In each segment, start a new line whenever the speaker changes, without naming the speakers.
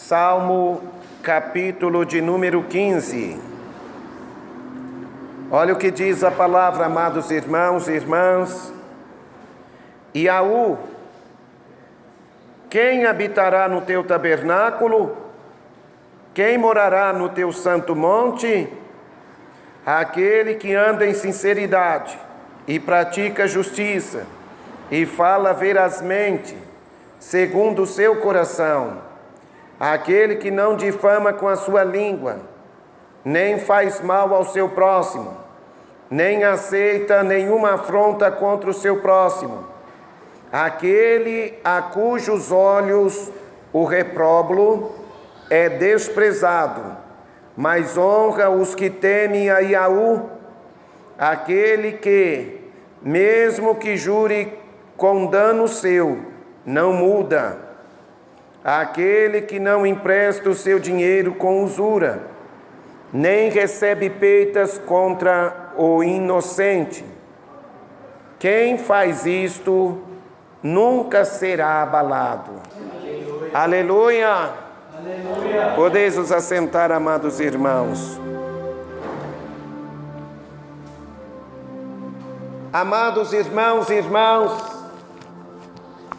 Salmo capítulo de número 15. Olha o que diz a palavra, amados irmãos e irmãs. Iaú, quem habitará no teu tabernáculo? Quem morará no teu santo monte? Aquele que anda em sinceridade e pratica justiça e fala verazmente, segundo o seu coração. Aquele que não difama com a sua língua, nem faz mal ao seu próximo, nem aceita nenhuma afronta contra o seu próximo. Aquele a cujos olhos o repróbulo é desprezado, mas honra os que temem a Iaú. Aquele que, mesmo que jure com dano seu, não muda. Aquele que não empresta o seu dinheiro com usura, nem recebe peitas contra o inocente. Quem faz isto nunca será abalado. Aleluia! Aleluia! Podeis vos assentar, amados irmãos. Amados irmãos e irmãs,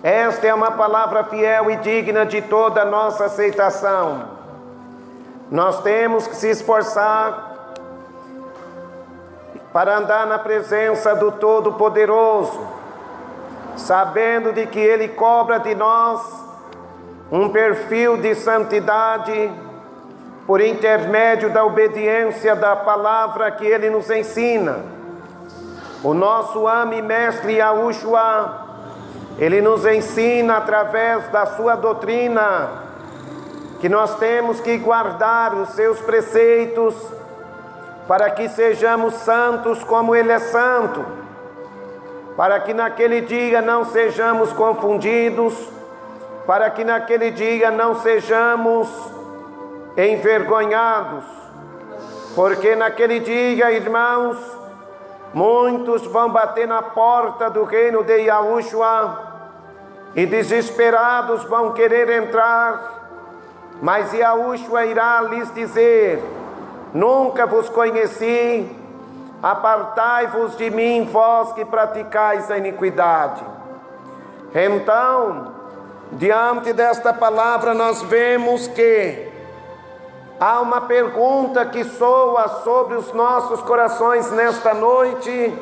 esta é uma palavra fiel e digna de toda a nossa aceitação. Nós temos que se esforçar para andar na presença do Todo-Poderoso, sabendo de que Ele cobra de nós um perfil de santidade por intermédio da obediência da palavra que Ele nos ensina. O nosso amo e mestre Yahushua, Ele nos ensina através da sua doutrina que nós temos que guardar os seus preceitos para que sejamos santos como Ele é santo, para que naquele dia não sejamos confundidos, para que naquele dia não sejamos envergonhados, porque naquele dia, irmãos, muitos vão bater na porta do reino de Yahushua e desesperados vão querer entrar, mas Yahushua irá lhes dizer: nunca vos conheci, apartai-vos de mim, vós que praticais a iniquidade. Então, diante desta palavra, nós vemos que há uma pergunta que soa sobre os nossos corações nesta noite,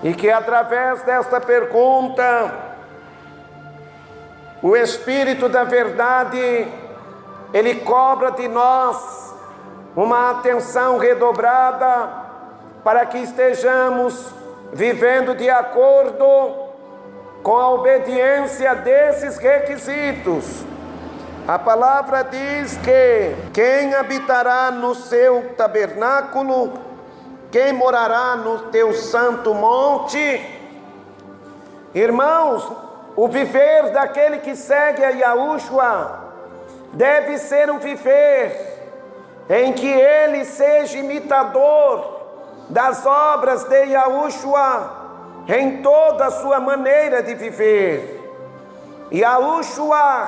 e que através desta pergunta, o Espírito da Verdade, Ele cobra de nós uma atenção redobrada para que estejamos vivendo de acordo com a obediência desses requisitos. A palavra diz que quem habitará no seu tabernáculo, quem morará no teu santo monte. Irmãos, o viver daquele que segue a Yahushua deve ser um viver em que ele seja imitador das obras de Yahushua em toda a sua maneira de viver. Yahushua,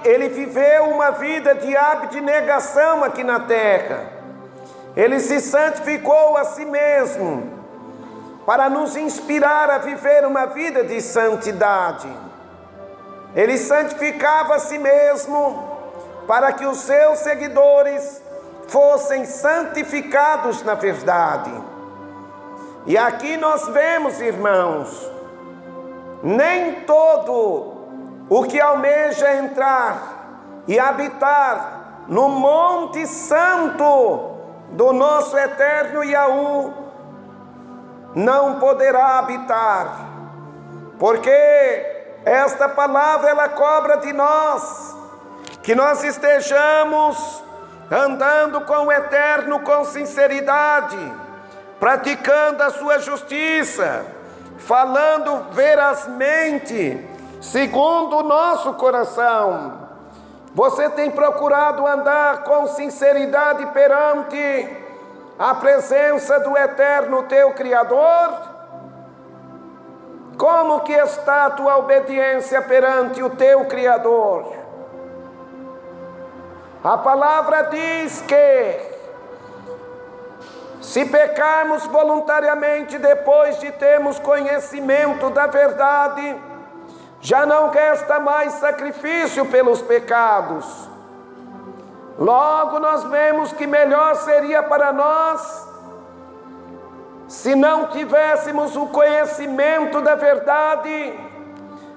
ele viveu uma vida de abnegação aqui na terra. Ele se santificou a si mesmo para nos inspirar a viver uma vida de santidade. Ele santificava a si mesmo para que os seus seguidores fossem santificados na verdade. E aqui nós vemos, irmãos, nem todo o que almeja entrar e habitar no monte santo do nosso eterno Yahu não poderá habitar, porque esta palavra ela cobra de nós que nós estejamos andando com o eterno com sinceridade, praticando a sua justiça, falando verazmente, segundo o nosso coração. Você tem procurado andar com sinceridade perante a presença do eterno teu Criador? Como que está a tua obediência perante o teu Criador? A palavra diz que se pecarmos voluntariamente depois de termos conhecimento da verdade, já não resta mais sacrifício pelos pecados. Logo nós vemos que melhor seria para nós se não tivéssemos o conhecimento da verdade,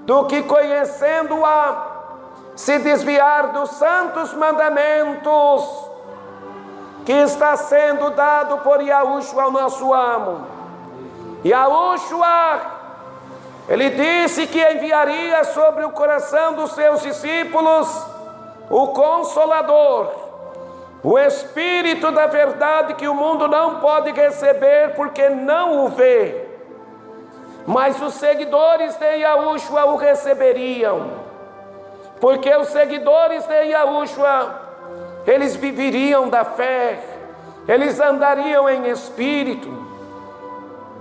do que conhecendo-a, se desviar dos santos mandamentos que está sendo dado por Yahushua ao nosso amo. Yahushua, ele disse que enviaria sobre o coração dos seus discípulos o Consolador, o Espírito da verdade, que o mundo não pode receber porque não o vê, mas os seguidores de Yahushua o receberiam, porque os seguidores de Yahushua, eles viveriam da fé, eles andariam em espírito,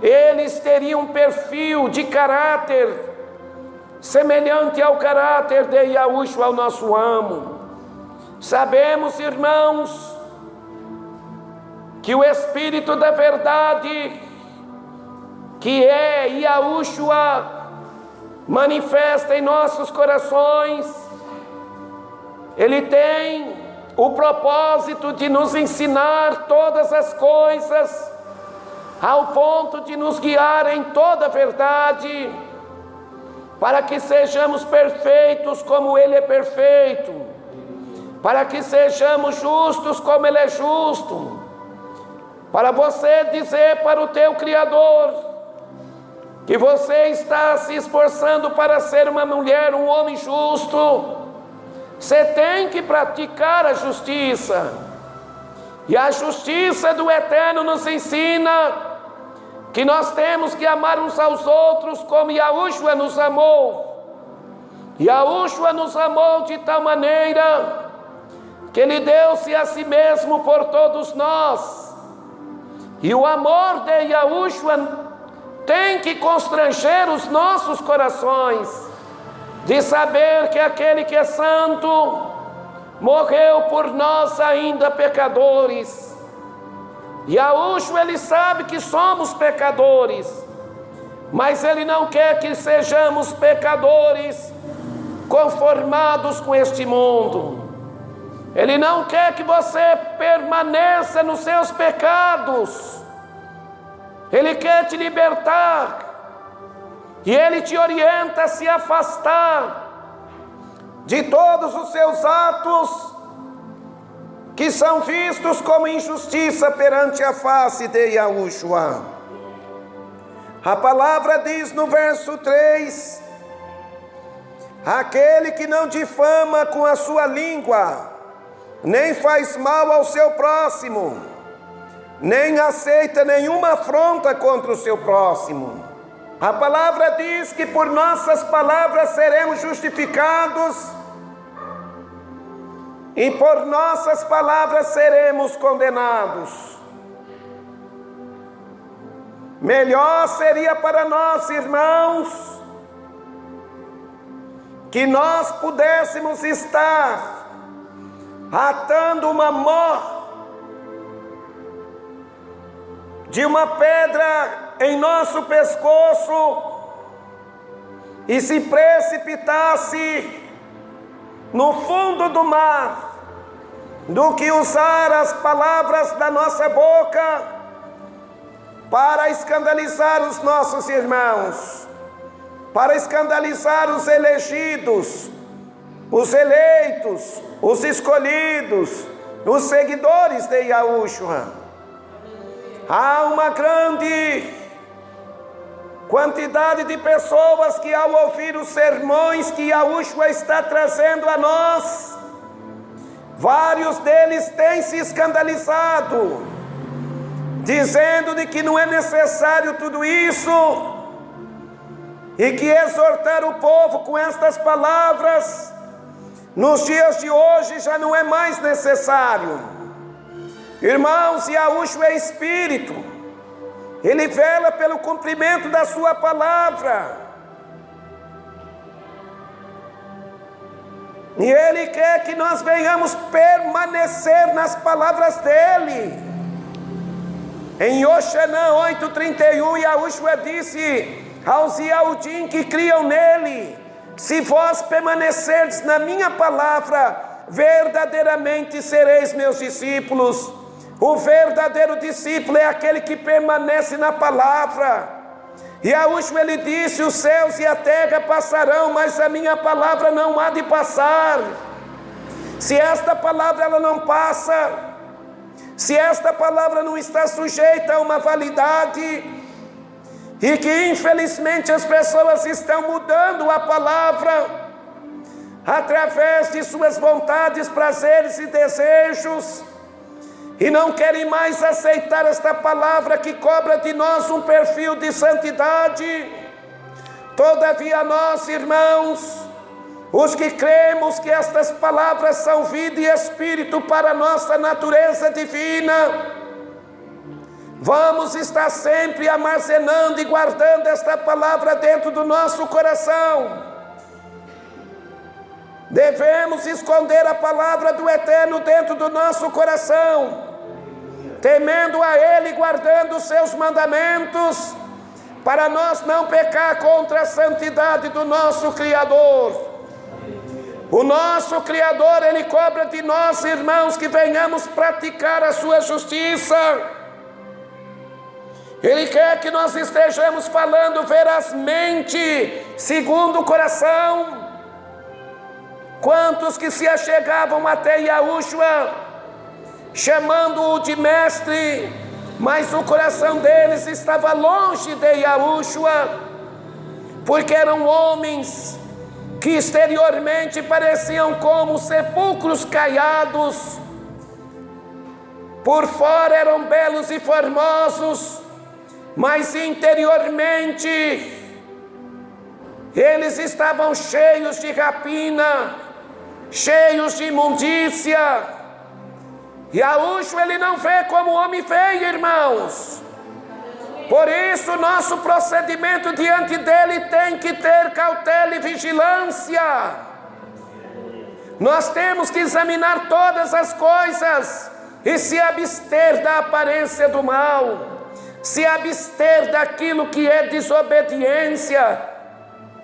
eles teriam um perfil de caráter semelhante ao caráter de Yahushua, o nosso amo. Sabemos, irmãos, que o Espírito da verdade, que é Yahushua, manifesta em nossos corações, ele tem o propósito de nos ensinar todas as coisas, ao ponto de nos guiar em toda a verdade, para que sejamos perfeitos como Ele é perfeito, para que sejamos justos como Ele é justo, para você dizer para o teu Criador que você está se esforçando para ser uma mulher, um homem justo. Você tem que praticar a justiça, e a justiça do Eterno nos ensina que nós temos que amar uns aos outros como Yahushua nos amou. Yahushua nos amou de tal maneira que Ele deu-se a si mesmo por todos nós, e o amor de Yahushua tem que constranger os nossos corações, de saber que aquele que é santo morreu por nós ainda pecadores. Yahushua, ele sabe que somos pecadores, mas ele não quer que sejamos pecadores conformados com este mundo. Ele não quer que você permaneça nos seus pecados. Ele quer te libertar, e Ele te orienta a se afastar de todos os seus atos que são vistos como injustiça perante a face de Yahushua. A palavra diz no verso 3: aquele que não difama com a sua língua, nem faz mal ao seu próximo, nem aceita nenhuma afronta contra o seu próximo. A palavra diz que por nossas palavras seremos justificados, e por nossas palavras seremos condenados. Melhor seria para nós, irmãos, que nós pudéssemos estar atando uma mó de uma pedra em nosso pescoço e se precipitasse no fundo do mar, do que usar as palavras da nossa boca para escandalizar os nossos irmãos, para escandalizar os elegidos, os eleitos, os escolhidos, os seguidores de Yahushua. Há uma grande quantidade de pessoas que, ao ouvir os sermões que Yahushua está trazendo a nós, vários deles têm se escandalizado, dizendo de que não é necessário tudo isso, e que exortar o povo com estas palavras nos dias de hoje já não é mais necessário. Irmãos, Yahushua é Espírito, Ele vela pelo cumprimento da sua palavra. E Ele quer que nós venhamos permanecer nas palavras dEle. Em Oxanã 8:31, Yahushua disse aos Yahudim que criam nele: se vós permanecerdes na minha palavra, verdadeiramente sereis meus discípulos. O verdadeiro discípulo é aquele que permanece na palavra. E Yahushua, ele disse: os céus e a terra passarão, mas a minha palavra não há de passar. Se esta palavra ela não passa, se esta palavra não está sujeita a uma validade, e que infelizmente as pessoas estão mudando a palavra através de suas vontades, prazeres e desejos, e não querem mais aceitar esta palavra que cobra de nós um perfil de santidade. Todavia nós, irmãos, os que cremos que estas palavras são vida e espírito para a nossa natureza divina, vamos estar sempre armazenando e guardando esta palavra dentro do nosso coração. Devemos esconder a palavra do Eterno dentro do nosso coração, temendo a Ele, guardando os seus mandamentos, para nós não pecar contra a santidade do nosso Criador. O nosso Criador, Ele cobra de nós, irmãos, que venhamos praticar a sua justiça. Ele quer que nós estejamos falando verazmente, segundo o coração. Quantos que se achegavam até Yahushua, chamando-o de mestre, mas o coração deles estava longe de Yahushua, porque eram homens que exteriormente pareciam como sepulcros caiados, por fora eram belos e formosos, mas interiormente eles estavam cheios de rapina, cheios de imundícia. Yahushua, ele não vê como o homem vê, irmãos. Por isso nosso procedimento diante dele tem que ter cautela e vigilância. Nós temos que examinar todas as coisas e se abster da aparência do mal, se abster daquilo que é desobediência,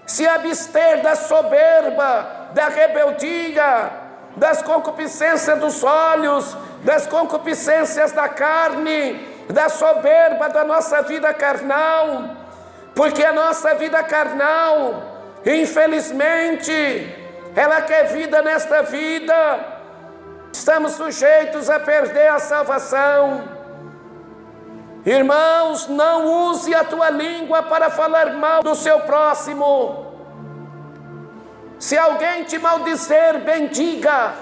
se abster da soberba, da rebeldia, das concupiscências dos olhos, das concupiscências da carne, da soberba da nossa vida carnal, porque a nossa vida carnal, infelizmente, ela quer vida nesta vida, estamos sujeitos a perder a salvação. Irmãos, não use a tua língua para falar mal do seu próximo. Se alguém te maldizer, bendiga.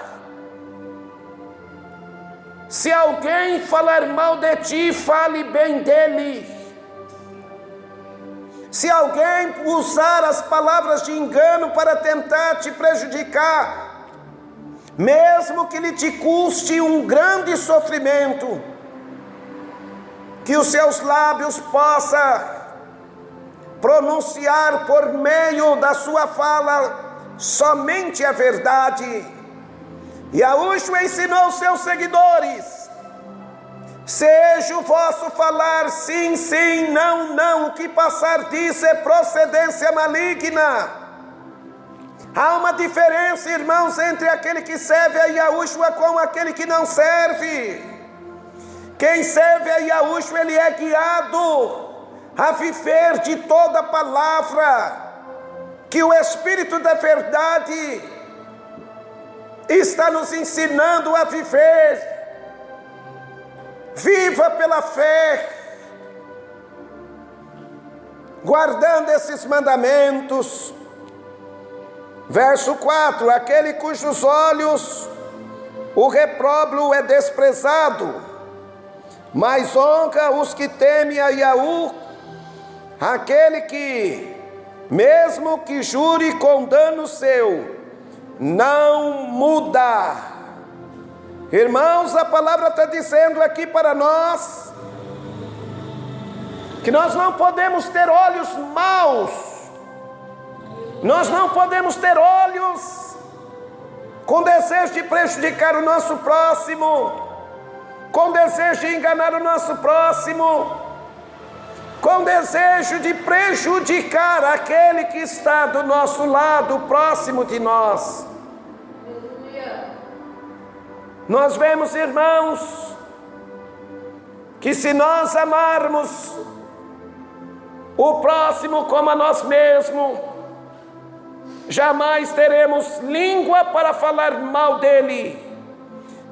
Se alguém falar mal de ti, fale bem dele. Se alguém usar as palavras de engano para tentar te prejudicar, mesmo que lhe te custe um grande sofrimento, que os seus lábios possam pronunciar por meio da sua fala somente a verdade. Yahushua ensinou aos seus seguidores: seja o vosso falar sim, sim, não, não, o que passar disso é procedência maligna. Há uma diferença, irmãos, entre aquele que serve a Yahushua com aquele que não serve. Quem serve a Yahushua, ele é guiado a viver de toda palavra que o Espírito da verdade está nos ensinando a viver. Viva pela fé, guardando esses mandamentos. Verso 4: aquele cujos olhos o repróbrio é desprezado, mas honra os que temem a Yahu, aquele que, mesmo que jure com dano seu, não muda. Irmãos, a palavra está dizendo aqui para nós que nós não podemos ter olhos maus, nós não podemos ter olhos com desejo de prejudicar o nosso próximo, com desejo de enganar o nosso próximo, com desejo de prejudicar aquele que está do nosso lado, próximo de nós. Nós vemos, irmãos, que se nós amarmos o próximo como a nós mesmos, jamais teremos língua para falar mal dele,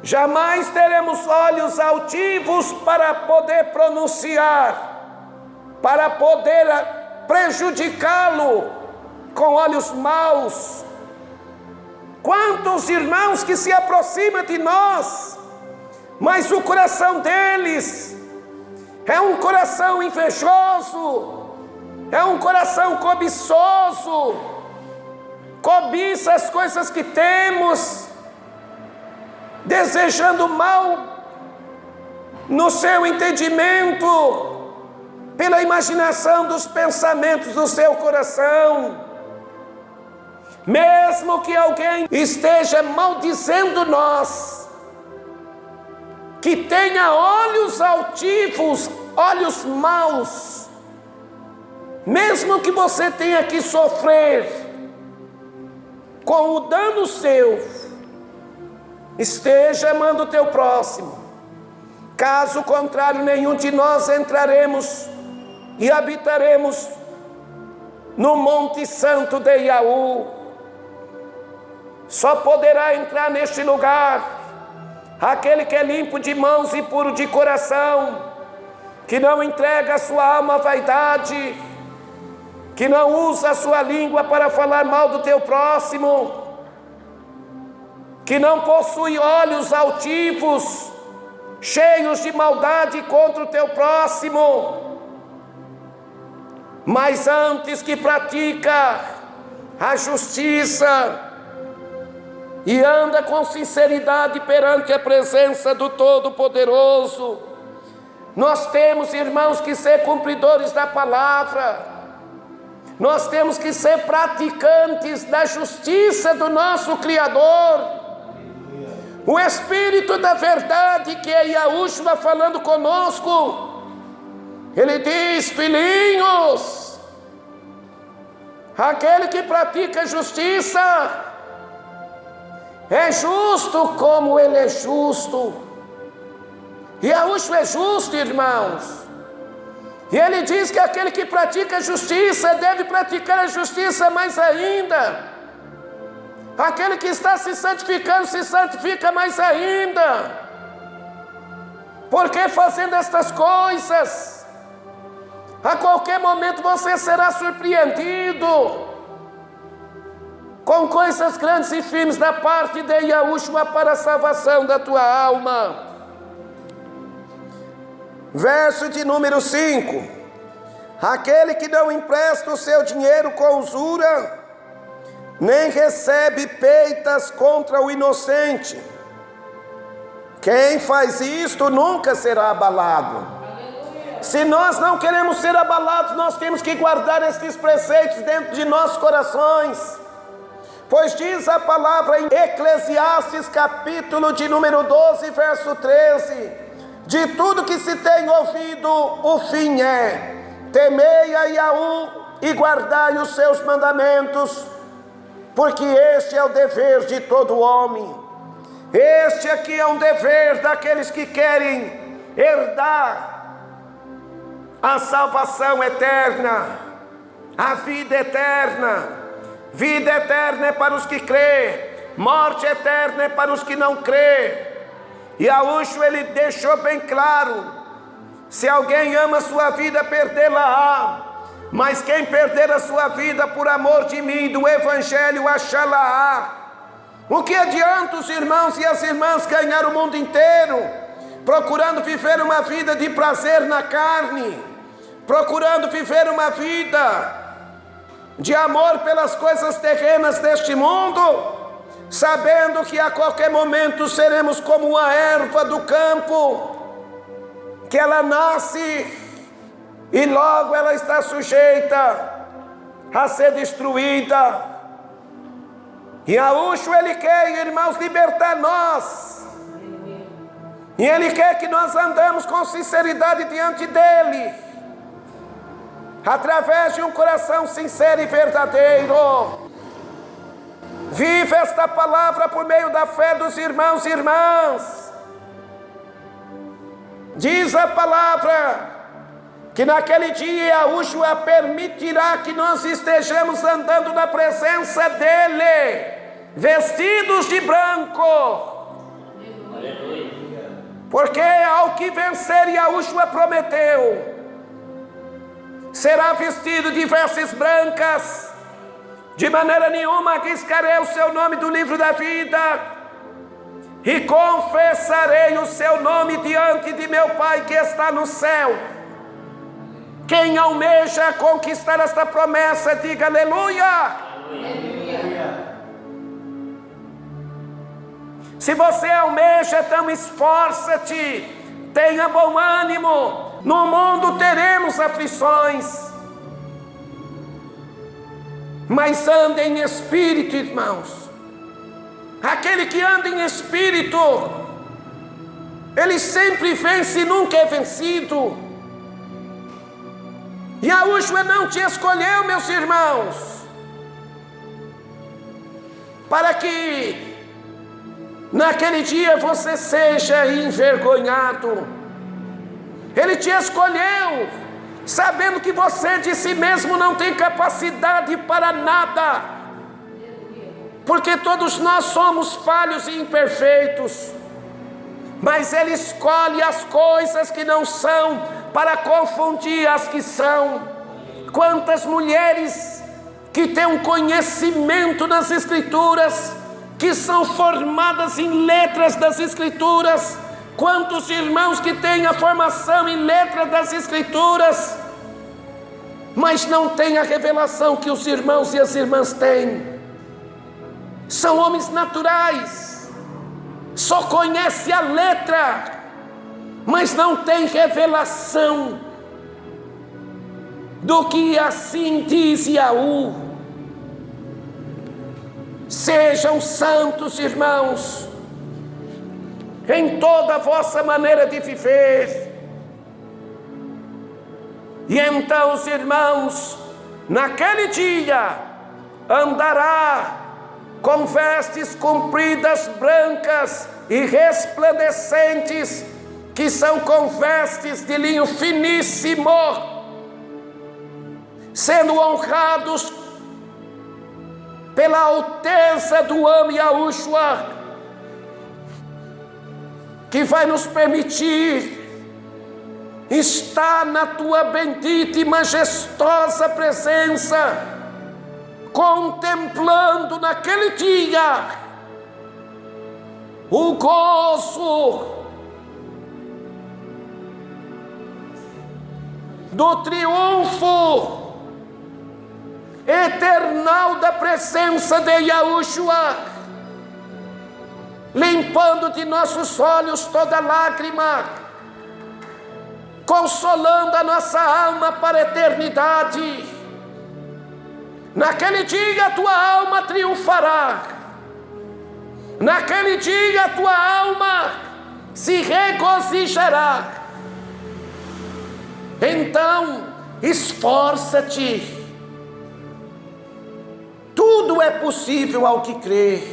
jamais teremos olhos altivos para poder pronunciar, para poder prejudicá-lo com olhos maus. Quantos irmãos que se aproximam de nós, mas o coração deles é um coração invejoso, é um coração cobiçoso, cobiça as coisas que temos, desejando mal no seu entendimento, pela imaginação dos pensamentos do seu coração. Mesmo que alguém esteja maldizendo nós, que tenha olhos altivos, olhos maus, mesmo que você tenha que sofrer com o dano seu, esteja amando o teu próximo. Caso contrário, nenhum de nós entraremos e habitaremos no Monte Santo de Iaú. Só poderá entrar neste lugar aquele que é limpo de mãos e puro de coração, que não entrega a sua alma à vaidade, que não usa a sua língua para falar mal do teu próximo, que não possui olhos altivos, cheios de maldade contra o teu próximo, mas antes que pratica a justiça e anda com sinceridade perante a presença do Todo-Poderoso. Nós temos, irmãos, que ser cumpridores da palavra, nós temos que ser praticantes da justiça do nosso Criador. O Espírito da verdade, que é Yahushua falando conosco, ele diz: filhinhos, aquele que pratica justiça é justo como ele é justo. Yahushua é justo, irmãos. E ele diz que aquele que pratica justiça deve praticar a justiça mais ainda. Aquele que está se santificando se santifica mais ainda. Porque fazendo estas coisas, a qualquer momento você será surpreendido com coisas grandes e firmes da parte de Yahushua para a salvação da tua alma. Verso de número 5: aquele que não empresta o seu dinheiro com usura, nem recebe peitas contra o inocente. Quem faz isto nunca será abalado. Se nós não queremos ser abalados, nós temos que guardar estes preceitos dentro de nossos corações. Pois diz a palavra em Eclesiastes, capítulo de número 12, verso 13: de tudo que se tem ouvido, o fim é: temei a Yahu e guardai os seus mandamentos, porque este é o dever de todo homem. Este aqui é um dever daqueles que querem herdar a salvação eterna, a vida eterna. Vida eterna é para os que crêem, morte eterna é para os que não crêem. E Yahushua, ele deixou bem claro: se alguém ama a sua vida, perdê-la-á, mas quem perder a sua vida por amor de mim, do Evangelho, achá-la-á. O que adianta os irmãos e as irmãs ganhar o mundo inteiro, procurando viver uma vida de prazer na carne, procurando viver uma vida de amor pelas coisas terrenas deste mundo, sabendo que a qualquer momento seremos como uma erva do campo, que ela nasce e logo ela está sujeita a ser destruída. E Yahushua, Ele quer, irmãos, libertar nós. E Ele quer que nós andamos com sinceridade diante dEle, através de um coração sincero e verdadeiro. Vive esta palavra por meio da fé dos irmãos e irmãs. Diz a palavra que naquele dia Yahushua permitirá que nós estejamos andando na presença dEle, vestidos de branco. Porque ao que vencer, Yahushua prometeu, será vestido de vestes brancas, de maneira nenhuma arriscarei o seu nome do livro da vida, e confessarei o seu nome diante de meu Pai que está no céu. Quem almeja conquistar esta promessa, diga aleluia. Aleluia. Se você almeja, então esforça-te, tenha bom ânimo. No mundo teremos aflições, mas anda em espírito, irmãos. Aquele que anda em espírito, ele sempre vence e nunca é vencido. Yahushua não te escolheu, meus irmãos, para que naquele dia você seja envergonhado. Ele te escolheu sabendo que você de si mesmo não tem capacidade para nada, porque todos nós somos falhos e imperfeitos, mas Ele escolhe as coisas que não são para confundir as que são. Quantas mulheres que têm um conhecimento nas Escrituras, que são formadas em letras das Escrituras, quantos irmãos que têm a formação em letras das Escrituras, mas não têm a revelação que os irmãos e as irmãs têm. São homens naturais, só conhecem a letra, mas não têm revelação do que assim diz Yahu. Sejam santos, irmãos, em toda a vossa maneira de viver. E então os irmãos, naquele dia, andará com vestes compridas, brancas e resplandecentes, que são com vestes de linho finíssimo, sendo honrados pela alteza do amo Yahushua, que vai nos permitir estar na tua bendita e majestosa presença, contemplando naquele dia o gozo do triunfo eternal da presença de Yahushua, limpando de nossos olhos toda lágrima, consolando a nossa alma para a eternidade. Naquele dia a tua alma triunfará, naquele dia a tua alma se regozijará. Então, esforça-te. Tudo é possível ao que crê.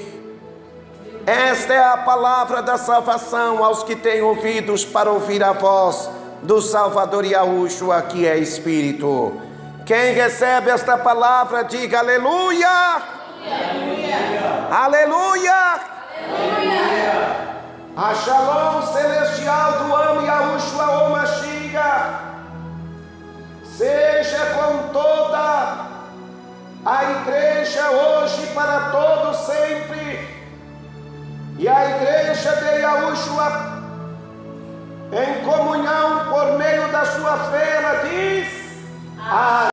Esta é a palavra da salvação aos que têm ouvidos para ouvir a voz do Salvador Yahushua, que é Espírito. Quem recebe esta palavra, diga aleluia! Aleluia! Aleluia! Aleluia! A Shalom celestial do amo Yahushua o Mashiach seja com toda a igreja hoje para todo sempre. E a igreja de Yahushua, em comunhão por meio da sua fé, ela diz: